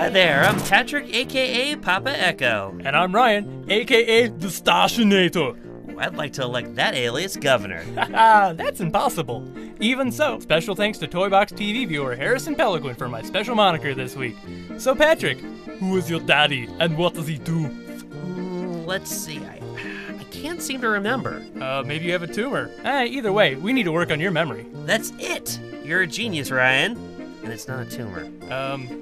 Hi there, I'm Patrick, aka Papa Echo. And I'm Ryan, aka the Stationator. I'd like to elect that alias governor. Haha, that's impossible. Even so, special thanks to Toybox TV viewer Harrison Peliquin for my special moniker this week. So Patrick, who is your daddy and what does he do? Let's see, I can't seem to remember. Maybe you have a tumor. Either way, we need to work on your memory. That's it! You're a genius, Ryan. And it's not a tumor.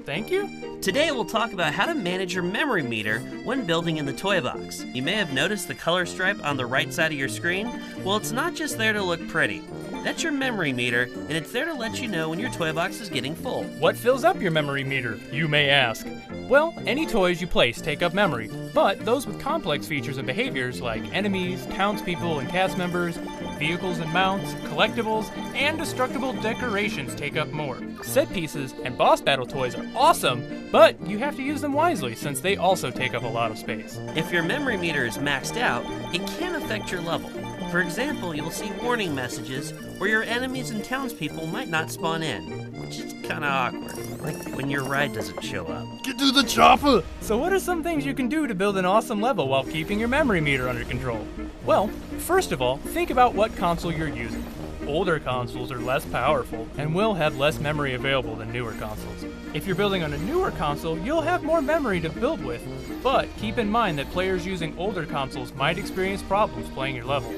Thank you? Today we'll talk about how to manage your memory meter when building in the toy box. You may have noticed the color stripe on the right side of your screen. Well, it's not just there to look pretty. That's your memory meter, and it's there to let you know when your toy box is getting full. What fills up your memory meter, you may ask? Well, any toys you place take up memory, but those with complex features and behaviors like enemies, townspeople and cast members, vehicles and mounts, collectibles, and destructible decorations take up more. Set pieces and boss battle toys are awesome, but you have to use them wisely since they also take up a lot of space. If your memory meter is maxed out, it can affect your level. For example, you'll see warning messages where your enemies and townspeople might not spawn in, which is kinda awkward, like when your ride doesn't show up. Get to the chopper! So what are some things you can do to build an awesome level while keeping your memory meter under control? Well, first of all, think about what console you're using. Older consoles are less powerful and will have less memory available than newer consoles. If you're building on a newer console, you'll have more memory to build with, but keep in mind that players using older consoles might experience problems playing your level.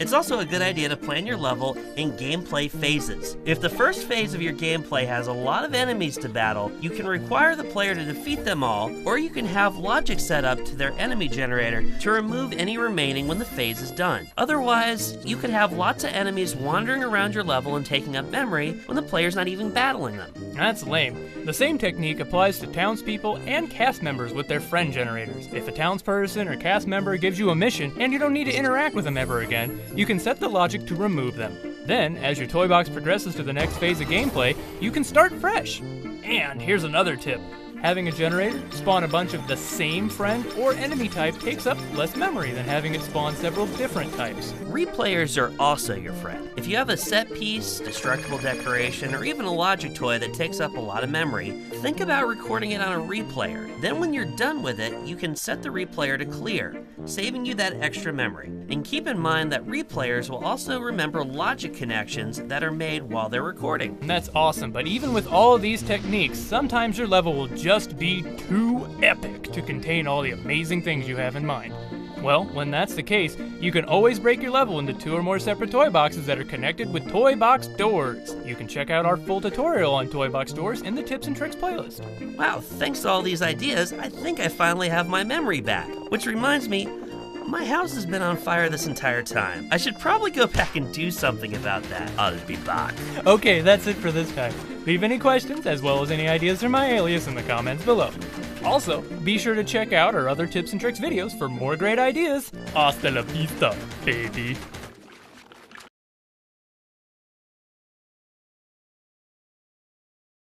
It's also a good idea to plan your level in gameplay phases. If the first phase of your gameplay has a lot of enemies to battle, you can require the player to defeat them all, or you can have logic set up to their enemy generator to remove any remaining when the phase is done. Otherwise, you could have lots of enemies wandering around your level and taking up memory when the player's not even battling them. That's lame. The same technique applies to townspeople and cast members with their friend generators. If a townsperson or cast member gives you a mission and you don't need to interact with them ever again, you can set the logic to remove them. Then, as your toy box progresses to the next phase of gameplay, you can start fresh. And here's another tip. Having a generator spawn a bunch of the same friend or enemy type takes up less memory than having it spawn several different types. Replayers are also your friend. If you have a set piece, destructible decoration, or even a logic toy that takes up a lot of memory, think about recording it on a replayer. Then when you're done with it, you can set the replayer to clear, saving you that extra memory. And keep in mind that replayers will also remember logic connections that are made while they're recording. And that's awesome, but even with all of these techniques, sometimes your level will just be too epic to contain all the amazing things you have in mind. Well, when that's the case, you can always break your level into 2 or more separate toy boxes that are connected with toy box doors. You can check out our full tutorial on toy box doors in the tips and tricks playlist. Wow, thanks to all these ideas, I think I finally have my memory back. Which reminds me, my house has been on fire this entire time. I should probably go back and do something about that. I'll be back. Okay, that's it for this time. Leave any questions as well as any ideas for my alias in the comments below. Also, be sure to check out our other tips and tricks videos for more great ideas. Hasta la vista, baby.